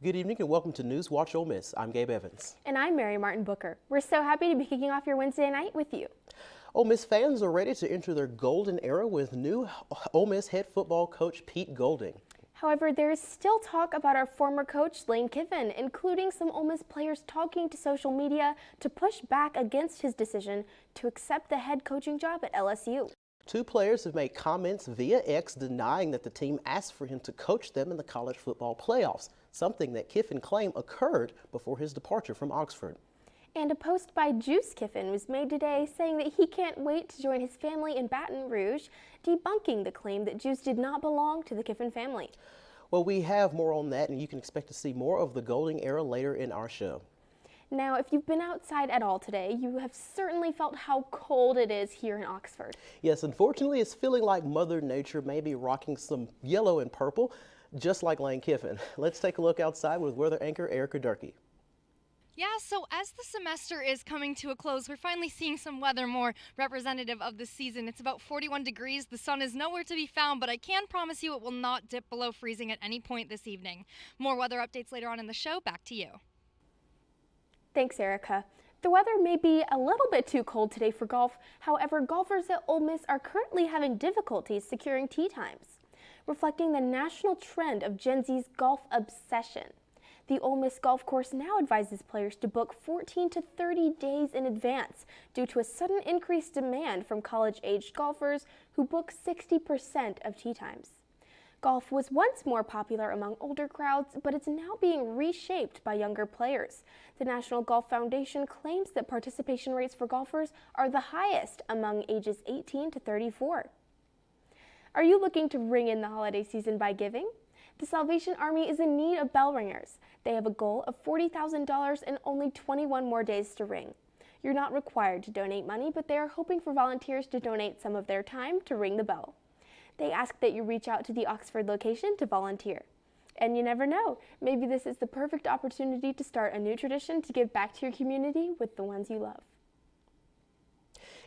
Good evening and welcome to NewsWatch Ole Miss. I'm Gabe Evans. And I'm Mary Martin Booker. We're so happy to be kicking off your Wednesday night with you. Ole Miss fans are ready to enter their golden era with new Ole Miss head football coach Pete Golding. However, there is still talk about our former coach Lane Kiffin, including some Ole Miss players talking to social media to push back against his decision to accept the head coaching job at LSU. Two players have made comments via X denying that the team asked for him to coach them in the college football playoffs, something that Kiffin claimed occurred before his departure from Oxford. And a post by Juice Kiffin was made today saying that he can't wait to join his family in Baton Rouge, debunking the claim that Juice did not belong to the Kiffin family. Well, we have more on that, and you can expect to see more of the Golding era later in our show. Now, if you've been outside at all today, you have certainly felt how cold it is here in Oxford. Yes, unfortunately, it's feeling like Mother Nature may be rocking some yellow and purple, just like Lane Kiffin. Let's take a look outside with weather anchor Erica Durkee. Yeah, so as the semester is coming to a close, we're finally seeing some weather more representative of the season. It's about 41 degrees. The sun is nowhere to be found, but I can promise you it will not dip below freezing at any point this evening. More weather updates later on in the show. Back to you. Thanks, Erica. The weather may be a little bit too cold today for golf. However, golfers at Ole Miss are currently having difficulties securing tee times, reflecting the national trend of Gen Z's golf obsession. The Ole Miss golf course now advises players to book 14 to 30 days in advance due to a sudden increased demand from college-aged golfers who book 60% of tee times. Golf was once more popular among older crowds, but it's now being reshaped by younger players. The National Golf Foundation claims that participation rates for golfers are the highest among ages 18 to 34. Are you looking to ring in the holiday season by giving? The Salvation Army is in need of bell ringers. They have a goal of $40,000 and only 21 more days to ring. You're not required to donate money, but they are hoping for volunteers to donate some of their time to ring the bell. They ask that you reach out to the Oxford location to volunteer. And you never know, maybe this is the perfect opportunity to start a new tradition to give back to your community with the ones you love.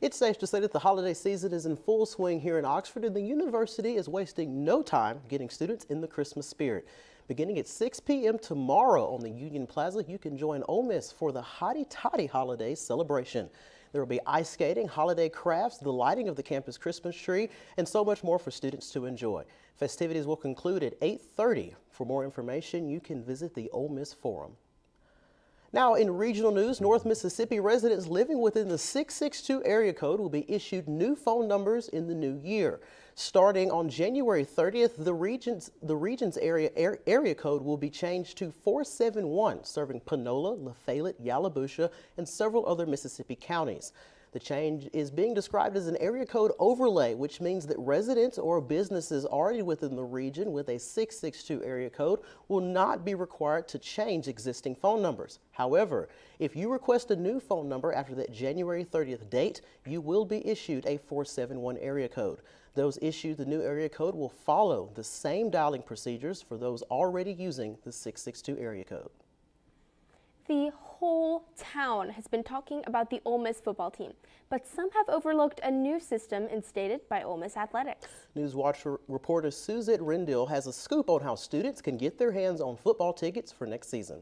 It's safe to say that the holiday season is in full swing here in Oxford, and the university is wasting no time getting students in the Christmas spirit. Beginning at 6 p.m. tomorrow on the Union Plaza, you can join Ole Miss for the Hotty Toddy Holiday celebration. There will be ice skating, holiday crafts, the lighting of the campus Christmas tree, and so much more for students to enjoy. Festivities will conclude at 8:30. For more information, you can visit the Ole Miss Forum. Now, in regional news, North Mississippi residents living within the 662 area code will be issued new phone numbers in the new year. Starting on January 30th, the region's area code will be changed to 471, serving Panola, Lafayette, Yalobusha, and several other Mississippi counties. The change is being described as an area code overlay, which means that residents or businesses already within the region with a 662 area code will not be required to change existing phone numbers. However, if you request a new phone number after that January 30th date, you will be issued a 471 area code. Those issued the new area code will follow the same dialing procedures for those already using the 662 area code. The whole town has been talking about the Ole Miss football team, but some have overlooked a new system instated by Ole Miss Athletics. NewsWatch reporter Suzette Rendell has a scoop on how students can get their hands on football tickets for next season.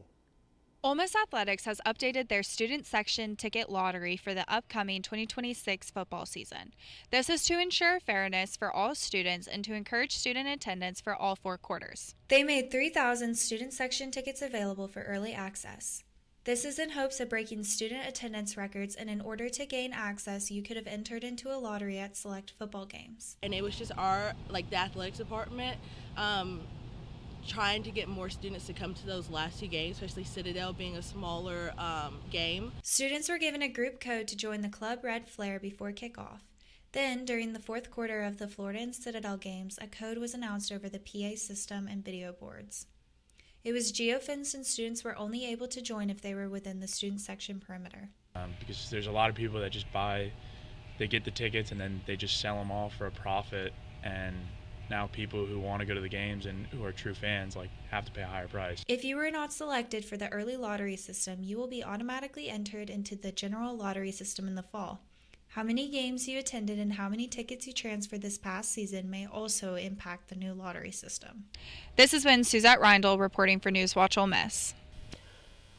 Ole Miss Athletics has updated their student section ticket lottery for the upcoming 2026 football season. This is to ensure fairness for all students and to encourage student attendance for all 4 quarters. They made 3,000 student section tickets available for early access. This is in hopes of breaking student attendance records, and in order to gain access, you could have entered into a lottery at select football games. And it was just the athletics department, trying to get more students to come to those last 2 games, especially Citadel being a smaller game. Students were given a group code to join the Club Red Flare before kickoff. Then, during the 4th quarter of the Florida and Citadel games, a code was announced over the PA system and video boards. It was geofenced, and students were only able to join if they were within the student section perimeter. Because there's a lot of people that just they get the tickets and then they just sell them all for a profit, and now people who want to go to the games and who are true fans have to pay a higher price. If you were not selected for the early lottery system, you will be automatically entered into the general lottery system in the fall. How many games you attended and how many tickets you transferred this past season may also impact the new lottery system. This has been Suzette Reindl reporting for NewsWatch Ole Miss.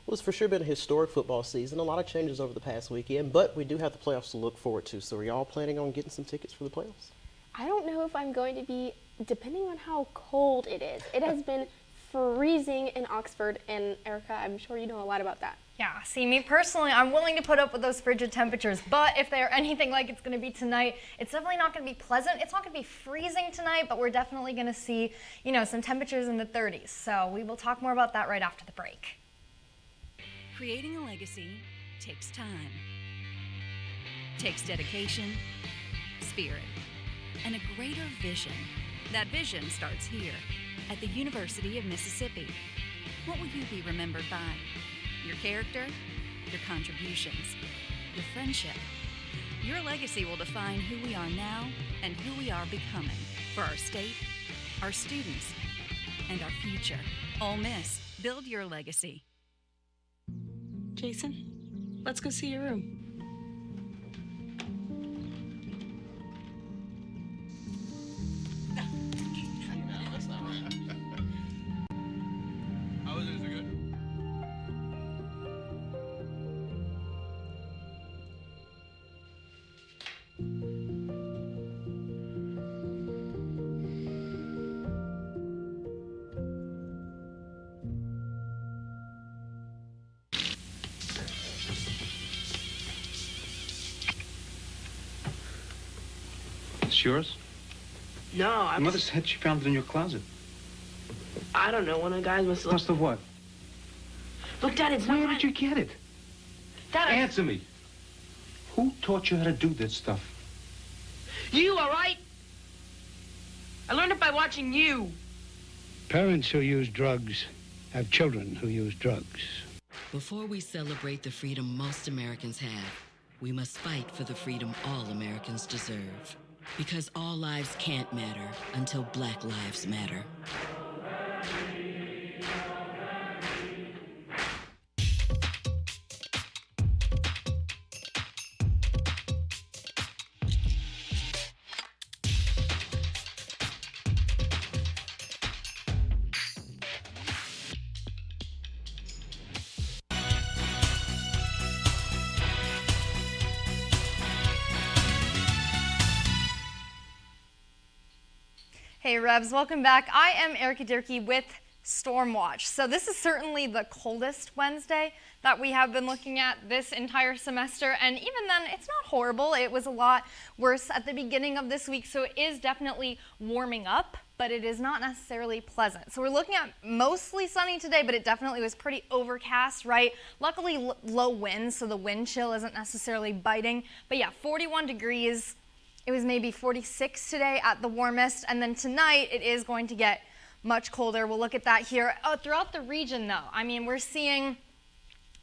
Well, it's for sure been a historic football season. A lot of changes over the past weekend, but we do have the playoffs to look forward to. So are y'all planning on getting some tickets for the playoffs? I don't know if I'm going to be, depending on how cold it is. It has been freezing in Oxford, and Erica, I'm sure you know a lot about that. Yeah, see, me personally, I'm willing to put up with those frigid temperatures, but if they're anything like it's going to be tonight, it's definitely not going to be pleasant. It's not going to be freezing tonight, but we're definitely going to see, some temperatures in the 30s. So we will talk more about that right after the break. Creating a legacy takes time, takes dedication, spirit, and a greater vision. That vision starts here at the University of Mississippi. What will you be remembered by? Your character, your contributions, your friendship. Your legacy will define who we are now and who we are becoming for our state, our students, and our future. Ole Miss, build your legacy. Jason, let's go see your room. It's yours? No, Your mother said she found it in your closet. I don't know. One of the guys must have... Must have what? Look, Dad, it's not Where mine. did you get it? Dad, Answer me. Who taught you how to do this stuff? You, all right? I learned it by watching you. Parents who use drugs have children who use drugs. Before we celebrate the freedom most Americans have, we must fight for the freedom all Americans deserve. Because all lives can't matter until Black lives matter. Hey Rebs, welcome back. I am Erica Dirkey with Stormwatch. So this is certainly the coldest Wednesday that we have been looking at this entire semester, and even then it's not horrible. It was a lot worse at the beginning of this week, so it is definitely warming up, but it is not necessarily pleasant. So we're looking at mostly sunny today, but it definitely was pretty overcast, right? Luckily low winds, so the wind chill isn't necessarily biting, but yeah, 41 degrees. It was maybe 46 today at the warmest, and then tonight it is going to get much colder. We'll look at that here. Throughout the region, though, I mean, we're seeing,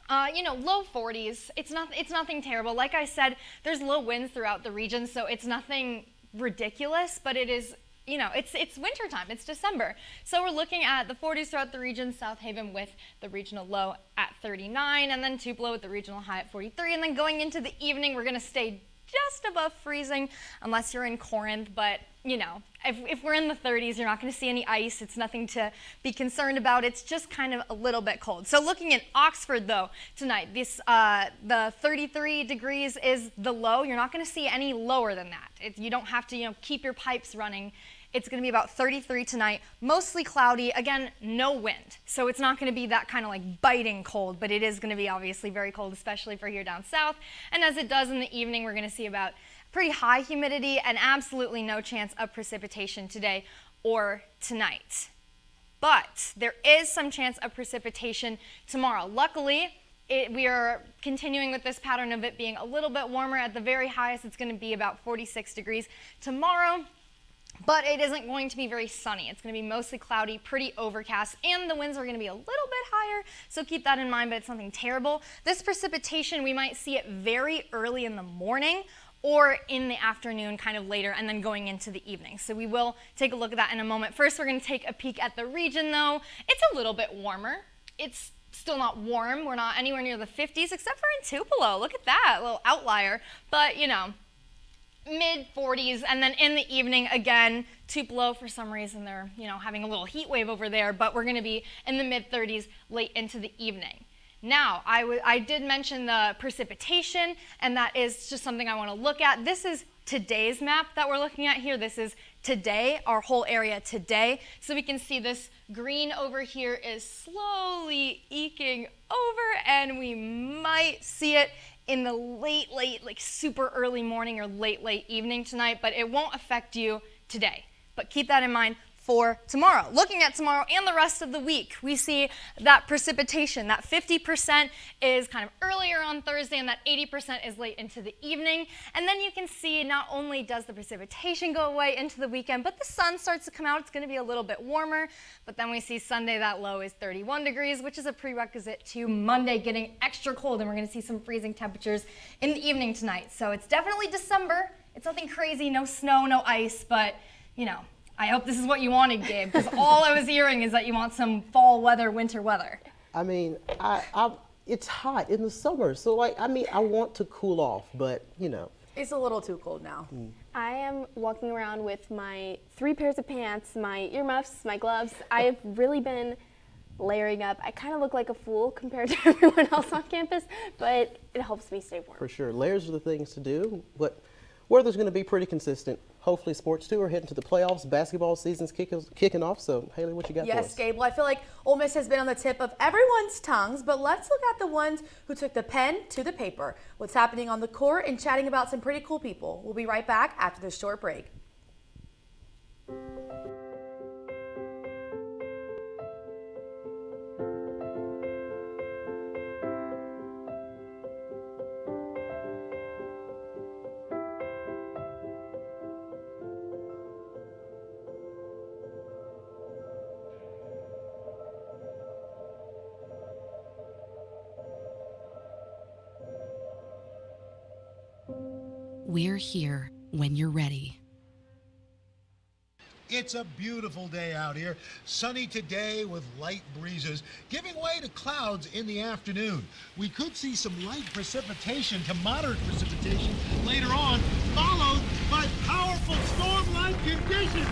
low 40s. It's nothing terrible. Like I said, there's low winds throughout the region, so it's nothing ridiculous, but it is, it's wintertime. It's December. So we're looking at the 40s throughout the region, South Haven with the regional low at 39, and then Tupelo with the regional high at 43, and then going into the evening, we're going to stay just above freezing unless you're in Corinth, but if we're in the 30s, you're not going to see any ice. It's nothing to be concerned about. It's just kind of a little bit cold. So looking at Oxford though tonight, the 33 degrees is the low. You're not going to see any lower than that. You don't have to keep your pipes running. It's going to be about 33 tonight, mostly cloudy. Again, no wind. So it's not going to be that kind of like biting cold, but it is going to be obviously very cold, especially for here down south. And as it does in the evening, we're going to see about pretty high humidity and absolutely no chance of precipitation today or tonight. But there is some chance of precipitation tomorrow. Luckily, we are continuing with this pattern of it being a little bit warmer. At the very highest, it's going to be about 46 degrees tomorrow. But it isn't going to be very sunny. It's going to be mostly cloudy, pretty overcast, and the winds are going to be a little bit higher, so keep that in mind, but it's nothing terrible. This precipitation, we might see it very early in the morning or in the afternoon, kind of later, and then going into the evening. So we will take a look at that in a moment. First, we're going to take a peek at the region, though. It's a little bit warmer. It's still not warm. We're not anywhere near the 50s, except for in Tupelo. Look at that, a little outlier. But, you know, mid-40s, and then in the evening, again, Tupelo, for some reason, they're, you know, having a little heat wave over there, but we're going to be in the mid-30s late into the evening. Now, I did mention the precipitation, and that is just something I want to look at. This is today's map that we're looking at here. This is today, our whole area today. So we can see this green over here is slowly eking over, and we might see it in the late, like super early morning or late evening tonight, but it won't affect you today. But keep that in mind for tomorrow. Looking at tomorrow and the rest of the week, we see that precipitation, that 50% is kind of earlier on Thursday, and that 80% is late into the evening. And then you can see not only does the precipitation go away into the weekend, but the sun starts to come out. It's going to be a little bit warmer, but then we see Sunday that low is 31 degrees, which is a prerequisite to Monday getting extra cold, and we're going to see some freezing temperatures in the evening tonight. So it's definitely December. It's nothing crazy, no snow, no ice, but you know, I hope this is what you wanted, Gabe, because all I was hearing is that you want some fall weather, winter weather. I mean, it's hot in the summer, so like, I mean, I want to cool off, but you know. It's a little too cold now. I am walking around with my 3 pairs of pants, my earmuffs, my gloves. I have really been layering up. I kind of look like a fool compared to everyone else on campus, but it helps me stay warm. For sure, layers are the things to do, but weather's going to be pretty consistent. Hopefully sports too are heading to the playoffs. Basketball season's kicking off. So Haley, what you got for us? Yes, Gabe. Well, I feel like Ole Miss has been on the tip of everyone's tongues, but let's look at the ones who took the pen to the paper. What's happening on the court and chatting about some pretty cool people. We'll be right back after this short break. We're here when you're ready. It's a beautiful day out here. Sunny today with light breezes, giving way to clouds in the afternoon. We could see some light precipitation to moderate precipitation later on, followed by powerful storm-like conditions.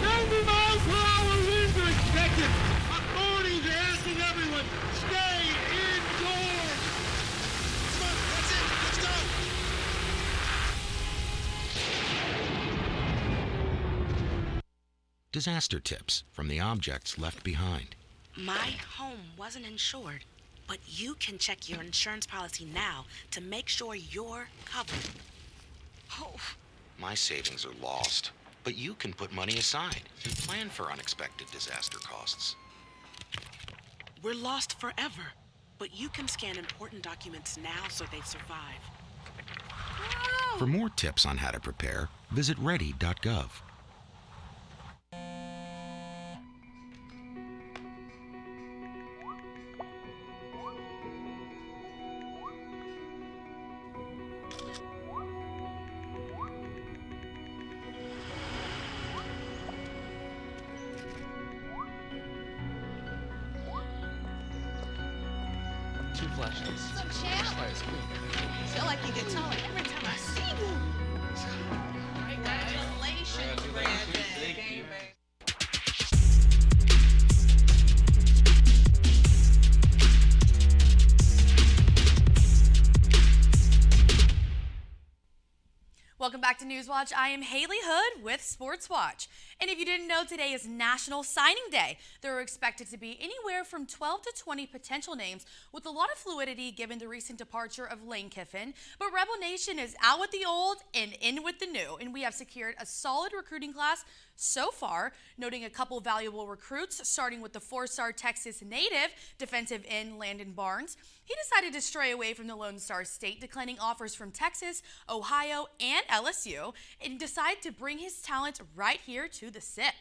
90 miles per hour winds are expected. Authorities are asking everyone, stay indoors. Come on, that's it. Let's go. Disaster tips from the objects left behind. My home wasn't insured, but you can check your insurance policy now to make sure you're covered. Oh. My savings are lost, but you can put money aside and plan for unexpected disaster costs. We're lost forever, but you can scan important documents now so they survive. Whoa. For more tips on how to prepare, visit ready.gov. Two flashes. So challenge. Feel like you get taller every time I see you. Congratulations, Brandon. Thank you. Welcome back to NewsWatch. I am Haley Hood with Sports Watch. And if you didn't know, today is National Signing Day. There are expected to be anywhere from 12 to 20 potential names, with a lot of fluidity given the recent departure of Lane Kiffin. But Rebel Nation is out with the old and in with the new, and we have secured a solid recruiting class so far, noting a couple valuable recruits, starting with the 4-star Texas native defensive end Landon Barnes. He decided to stray away from the Lone Star State, declining offers from Texas, Ohio, and LSU, and decided to bring his talent right here to the SIP.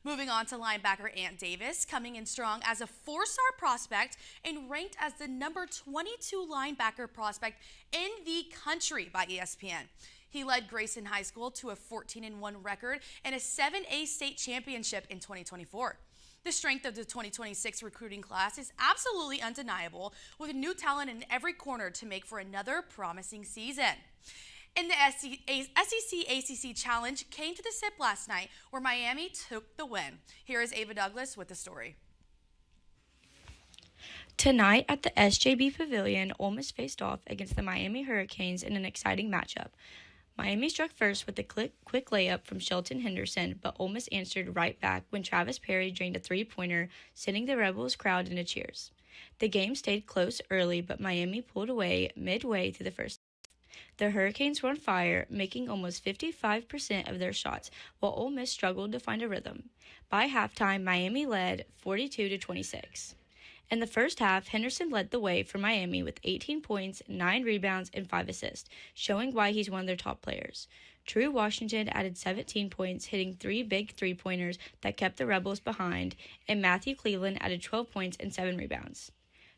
Moving on to linebacker Ant Davis, coming in strong as a 4-star prospect and ranked as the number 22 linebacker prospect in the country by ESPN. He led Grayson High School to a 14-1 record and a 7A state championship in 2024. The strength of the 2026 recruiting class is absolutely undeniable, with new talent in every corner to make for another promising season. And the SEC ACC Challenge came to the SIP last night, where Miami took the win. Here is Ava Douglas with the story. Tonight at the SJB Pavilion, Ole Miss faced off against the Miami Hurricanes in an exciting matchup. Miami struck first with a quick layup from Shelton Henderson, but Ole Miss answered right back when Travis Perry drained a three-pointer, sending the Rebels crowd into cheers. The game stayed close early, but Miami pulled away midway through the first. The Hurricanes were on fire, making almost 55% of their shots, while Ole Miss struggled to find a rhythm. By halftime, Miami led 42-26. In the first half, Henderson led the way for Miami with 18 points, 9 rebounds, and 5 assists, showing why he's one of their top players. Drew Washington added 17 points, hitting 3 big three-pointers that kept the Rebels behind, and Matthew Cleveland added 12 points and 7 rebounds.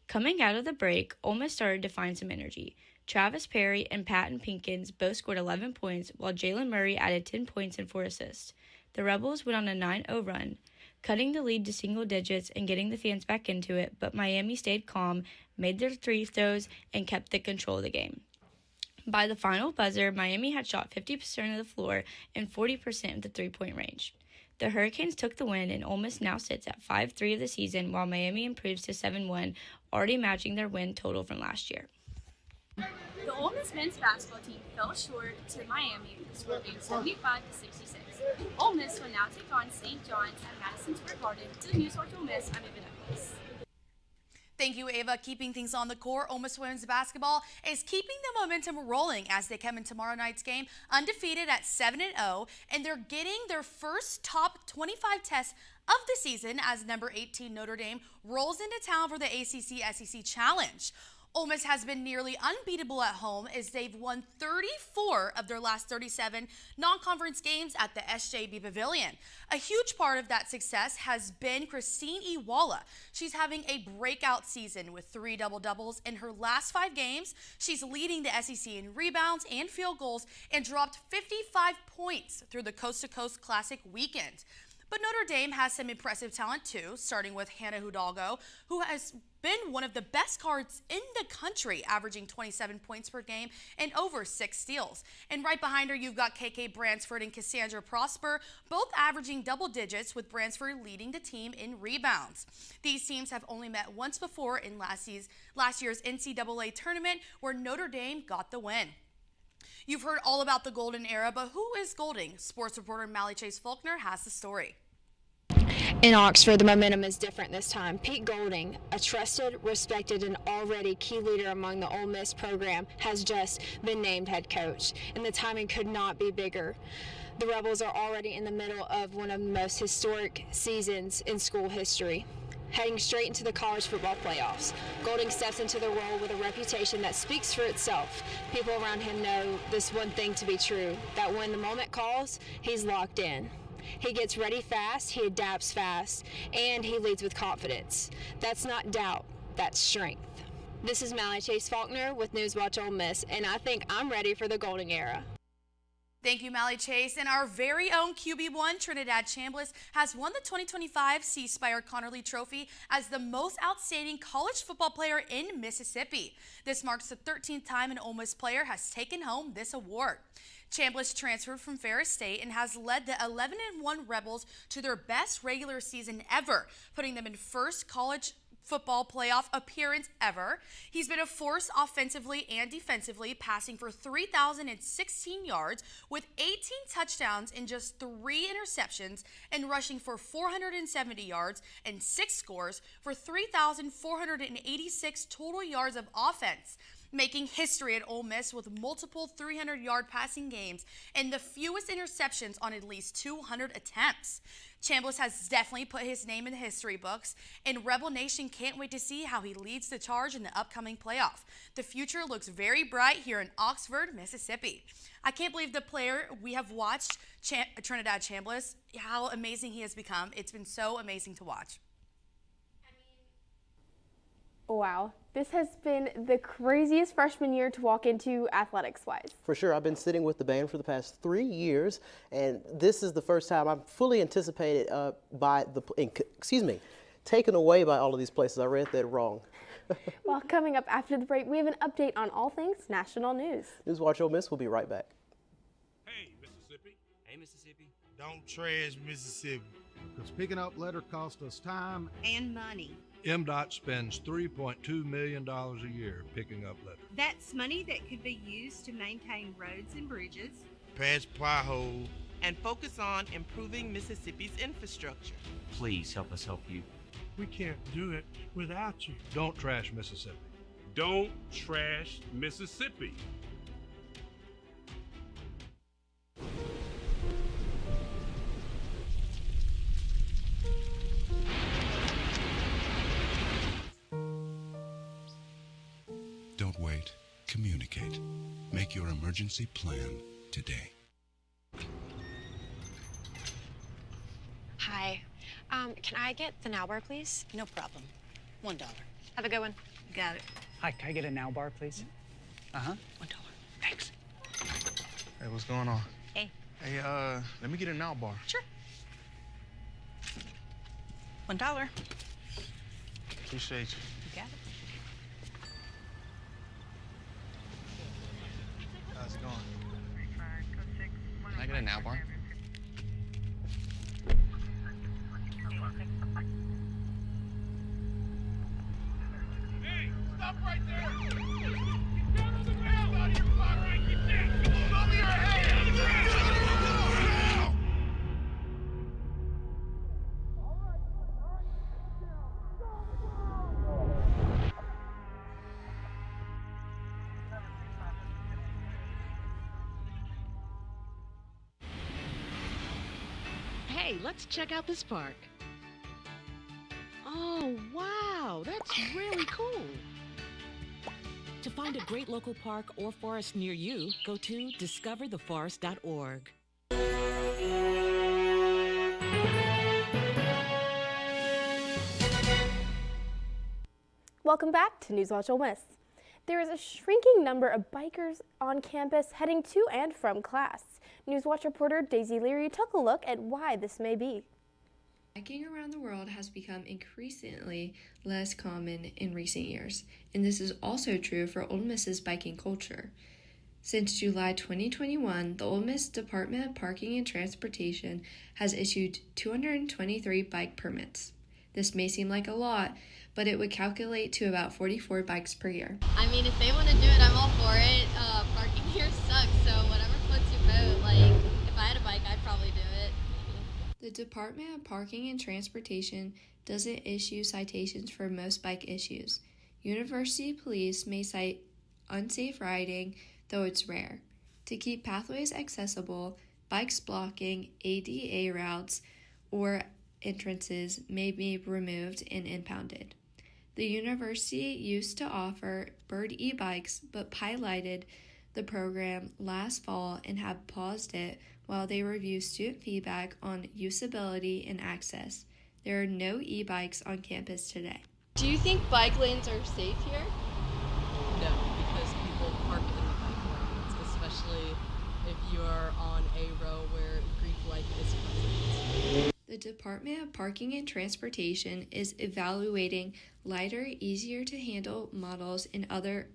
Coming out of the break, Ole Miss started to find some energy. Travis Perry and Patton Pinkins both scored 11 points, while Jalen Murray added 10 points and 4 assists. The Rebels went on a 9-0 run, cutting the lead to single digits and getting the fans back into it, but Miami stayed calm, made their free throws, and kept the control of the game. By the final buzzer, Miami had shot 50% of the floor and 40% of the three-point range. The Hurricanes took the win, and Ole Miss now sits at 5-3 of the season, while Miami improves to 7-1, already matching their win total from last year. The Ole Miss men's basketball team fell short to Miami with a score being 75-66. Ole Miss will now take on St. John's at Madison Square Garden. To NewsWatch Ole Miss, I'm Ava Douglas. Thank you, Ava. Keeping things on the court, Ole Miss women's basketball is keeping the momentum rolling as they come in tomorrow night's game undefeated at 7-0, and they're getting their first top 25 test of the season as number 18 Notre Dame rolls into town for the ACC-SEC Challenge. Ole Miss has been nearly unbeatable at home as they've won 34 of their last 37 non-conference games at the SJB Pavilion. A huge part of that success has been Christine Iwala. She's having a breakout season with 3 double-doubles in her last 5 games. She's leading the SEC in rebounds and field goals and dropped 55 points through the Coast to Coast Classic weekend. But Notre Dame has some impressive talent too, starting with Hannah Hidalgo, who has been one of the best guards in the country, averaging 27 points per game and over 6 steals. And right behind her, you've got KK Bransford and Cassandra Prosper, both averaging double digits, with Bransford leading the team in rebounds. These teams have only met once before in last year's NCAA tournament, where Notre Dame got the win. You've heard all about the Golden Era, but who is Golding? Sports reporter Mally Chase Faulkner has the story. In Oxford, the momentum is different this time. Pete Golding, a trusted, respected, and already key leader among the Ole Miss program, has just been named head coach, and the timing could not be bigger. The Rebels are already in the middle of one of the most historic seasons in school history. Heading straight into the college football playoffs, Golding steps into the role with a reputation that speaks for itself. People around him know this one thing to be true, that when the moment calls, he's locked in. He gets ready fast, he adapts fast, and he leads with confidence. That's not doubt, that's strength. This is Mally Chase Faulkner with NewsWatch Ole Miss, and I think I'm ready for the Golding Era. Thank you, Mally Chase. And our very own QB1, Trinidad Chambliss, has won the 2025 C. Spire Connerly Trophy as the most outstanding college football player in Mississippi. This marks the 13th time an Ole Miss player has taken home this award. Chambliss transferred from Ferris State and has led the 11-1 Rebels to their best regular season ever, putting them in first college football playoff appearance ever. He's been a force offensively and defensively, passing for 3,016 yards with 18 touchdowns and just 3 interceptions, and rushing for 470 yards and 6 scores for 3,486 total yards of offense, making history at Ole Miss with multiple 300-yard passing games and the fewest interceptions on at least 200 attempts. Chambliss has definitely put his name in the history books, and Rebel Nation can't wait to see how he leads the charge in the upcoming playoff. The future looks very bright here in Oxford, Mississippi. I can't believe the player we have watched, Trinidad Chambliss, how amazing he has become. It's been so amazing to watch. Wow, this has been the craziest freshman year to walk into athletics-wise. For sure, I've been sitting with the band for the past 3 years, and this is the first time I'm fully anticipated taken away by all of these places. I read that wrong. Well, coming up after the break, we have an update on all things national news. NewsWatch Ole Miss will be right back. Hey, Mississippi. Hey, Mississippi. Don't trash Mississippi. Because picking up litter costs us time and money. MDOT spends $3.2 million a year picking up litter. That's money that could be used to maintain roads and bridges, Patch potholes, and focus on improving Mississippi's infrastructure. Please help us help you. We can't do it without you. Don't trash Mississippi. Don't trash Mississippi. Don't wait. Communicate. Make your emergency plan today. Hi. Can I get the Now Bar, please? No problem. $1. Have a good one. Got it. Hi, can I get a Now Bar, please? Uh-huh. $1. Thanks. Hey, what's going on? Hey. Hey, let me get a Now Bar. Sure. $1. Appreciate you. You got it. How's it going? Can I get a Now Bar? Hey, stop right there! Get down on the ground out of your spot, right? Get down! Show me your head! Now! Hey, let's check out this park. Oh, wow, that's really cool. To find a great local park or forest near you, go to discovertheforest.org. Welcome back to NewsWatch Ole Miss. There is a shrinking number of bikers on campus heading to and from class. NewsWatch reporter Daisy Leary took a look at why this may be. Biking around the world has become increasingly less common in recent years, and this is also true for Ole Miss's biking culture. Since July 2021, the Ole Miss Department of Parking and Transportation has issued 223 bike permits. This may seem like a lot, but it would calculate to about 44 bikes per year. I mean, if they want to do it, I'm all for it. Parking here sucks, so whatever floats your boat. Like, if I had a bike, I'd probably do it. The Department of Parking and Transportation doesn't issue citations for most bike issues. University police may cite unsafe riding, though it's rare. To keep pathways accessible, bikes blocking ADA routes or entrances may be removed and impounded. The university used to offer Bird e-bikes, but piloted the program last fall and have paused it while they review student feedback on usability and access. There are no e-bikes on campus today. Do you think bike lanes are safe here? No, because people park in the bike lanes, especially if you're on a row where Greek life is present. The Department of Parking and Transportation is evaluating lighter, easier to handle models and other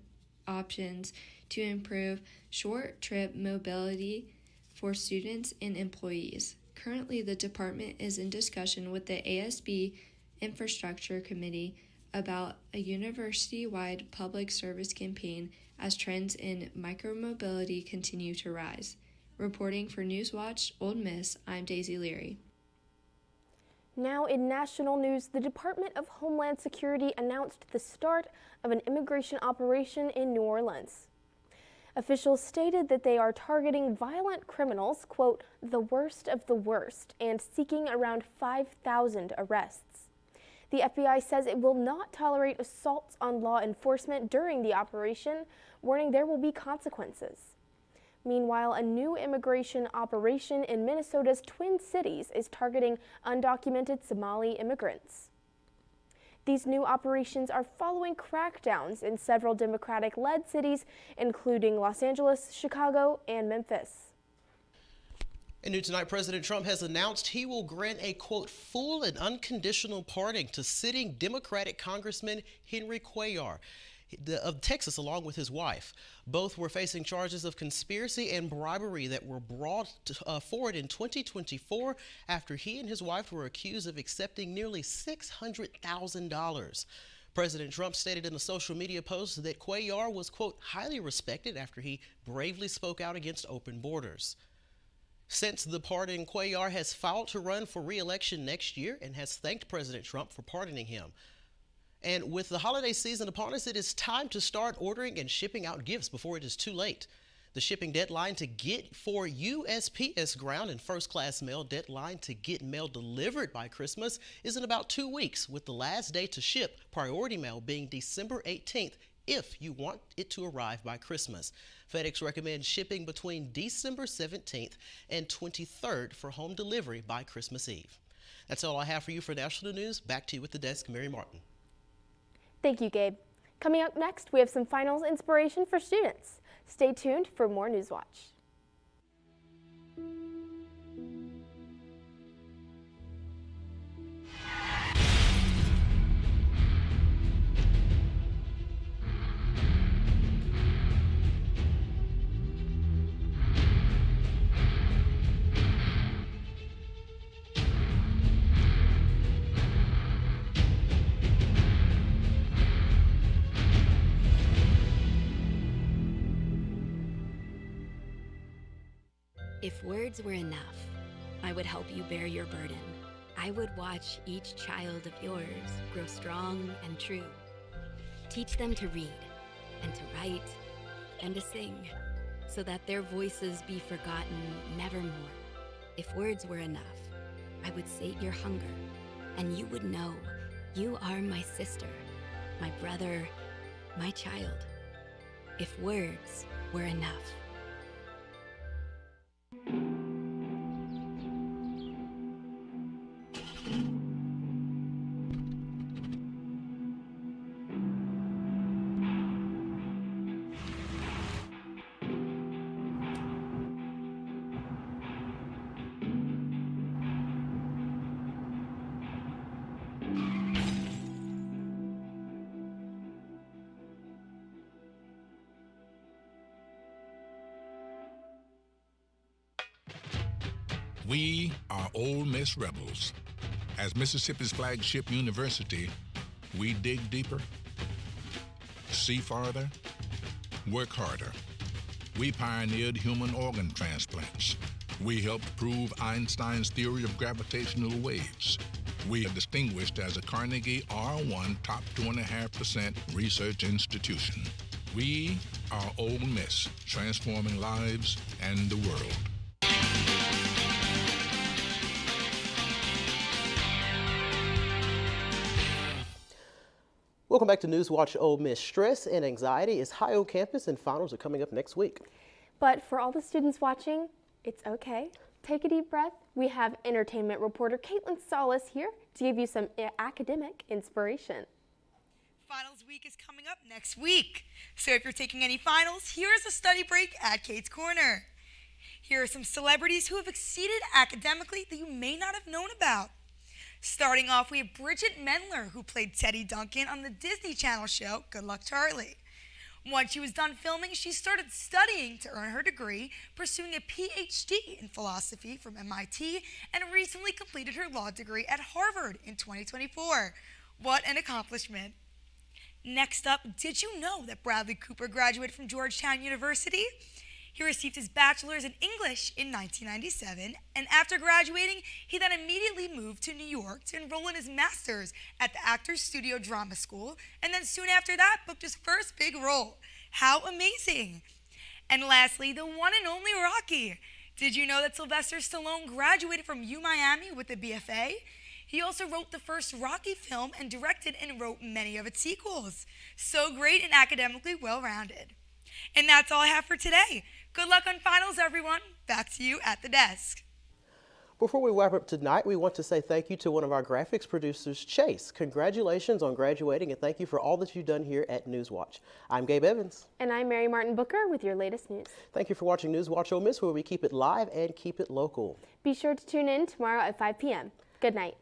options to improve short trip mobility for students and employees. Currently, the department is in discussion with the ASB Infrastructure Committee about a university-wide public service campaign as trends in micromobility continue to rise. Reporting for NewsWatch Ole Miss, I'm Daisy Leary. Now in national news, the Department of Homeland Security announced the start of an immigration operation in New Orleans. Officials stated that they are targeting violent criminals, quote, the worst of the worst, and seeking around 5,000 arrests. The FBI says it will not tolerate assaults on law enforcement during the operation, warning there will be consequences. Meanwhile, a new immigration operation in Minnesota's Twin Cities is targeting undocumented Somali immigrants. These new operations are following crackdowns in several Democratic-led cities, including Los Angeles, Chicago, and Memphis. In new tonight, President Trump has announced he will grant a, quote, full and unconditional pardon to sitting Democratic Congressman Henry Cuellar of Texas, along with his wife. Both were facing charges of conspiracy and bribery that were brought forward in 2024 after he and his wife were accused of accepting nearly $600,000. President Trump stated in a social media post that Cuellar was, quote, highly respected after he bravely spoke out against open borders. Since the pardon, Cuellar has filed to run for re-election next year and has thanked President Trump for pardoning him. And with the holiday season upon us, it is time to start ordering and shipping out gifts before it is too late. The shipping deadline to get for USPS ground and first-class mail deadline to get mail delivered by Christmas is in about 2 weeks, with the last day to ship priority mail being December 18th if you want it to arrive by Christmas. FedEx recommends shipping between December 17th and 23rd for home delivery by Christmas Eve. That's all I have for you for national news. Back to you with the desk, Mary Martin. Thank you, Gabe. Coming up next, we have some finals inspiration for students. Stay tuned for more NewsWatch. If words were enough, I would help you bear your burden. I would watch each child of yours grow strong and true. Teach them to read and to write and to sing, so that their voices be forgotten nevermore. If words were enough, I would sate your hunger, and you would know you are my sister, my brother, my child. If words were enough. We are Ole Miss Rebels. As Mississippi's flagship university, we dig deeper, see farther, work harder. We pioneered human organ transplants. We helped prove Einstein's theory of gravitational waves. We are distinguished as a Carnegie R1 top 2.5% research institution. We are Ole Miss, transforming lives and the world. Welcome back to NewsWatch Ole Miss. Stress and anxiety is high on campus, and finals are coming up next week. But for all the students watching, it's okay. Take a deep breath. We have entertainment reporter Caitlin Solis here to give you some academic inspiration. Finals week is coming up next week. So if you're taking any finals, here is a study break at Kate's Corner. Here are some celebrities who have exceeded academically that you may not have known about. Starting off, we have Bridget Mendler, who played Teddy Duncan on the Disney Channel show Good Luck Charlie. Once she was done filming, she started studying to earn her degree, pursuing a PhD in philosophy from MIT, and recently completed her law degree at Harvard in 2024. What an accomplishment. Next up, did you know that Bradley Cooper graduated from Georgetown University? He received his bachelor's in English in 1997, and after graduating, he then immediately moved to New York to enroll in his master's at the Actors Studio Drama School, and then soon after that, booked his first big role. How amazing! And lastly, the one and only Rocky. Did you know that Sylvester Stallone graduated from UMiami with a BFA? He also wrote the first Rocky film and directed and wrote many of its sequels. So great and academically well-rounded. And that's all I have for today. Good luck on finals, everyone. Back to you at the desk. Before we wrap up tonight, we want to say thank you to one of our graphics producers, Chase. Congratulations on graduating and thank you for all that you've done here at NewsWatch. I'm Gabe Evans. And I'm Mary Martin Booker with your latest news. Thank you for watching NewsWatch Ole Miss, where we keep it live and keep it local. Be sure to tune in tomorrow at 5 p.m. Good night.